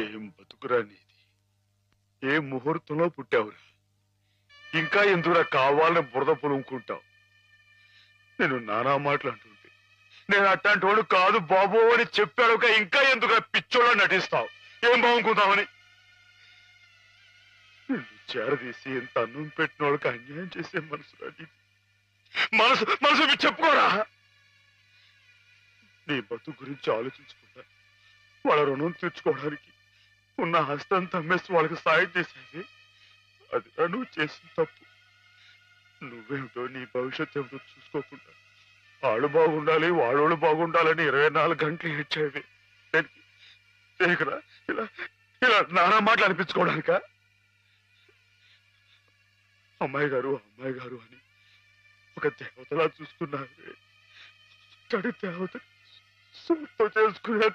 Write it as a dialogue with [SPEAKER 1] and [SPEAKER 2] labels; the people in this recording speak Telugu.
[SPEAKER 1] ఏం బతుకురా నీది? ఏ ముహూర్తంలో పుట్టావురా? ఇంకా ఎందుకురా కావాలని బురద పులుముకుంటావు? నేను నానా మాటలు అంటుంటే నేను అట్లాంటి వాడు కాదు బాబు అని చెప్పాడుక ఇంకా ఎందుకు పిచ్చోళ్ళ నటిస్తావు? ఏం బాగుంకుందామని నిన్ను చేరదీసి ఎంత అన్నం పెట్టిన వాళ్ళకి అన్యాయం చేసే మనసు నీది. మనసు మనసు చెప్పుకోరా. నీ బతుకు గురించి ఆలోచించకుండా వాళ్ళ రుణం తీర్చుకోవడానికి ఉన్న హస్తం తమ్మేసి వాళ్ళకి సాయం చేసేది అది నువ్వు చేసిన తప్పు. నువ్వేమిటో నీ భవిష్యత్తు ఏమిటో చూసుకోకుండా వాళ్ళు బాగుండాలి వాళ్ళోళ్ళు బాగుండాలని 24 గంటలు ఏడ్చేవి. దేనికిరా ఇలా ఇలా నానా మాటలు అనిపించుకోవడానిక? అమ్మాయి గారు అని ఒక దేవతలా చూసుకున్నారు. దేవత సొంతం చేసుకునే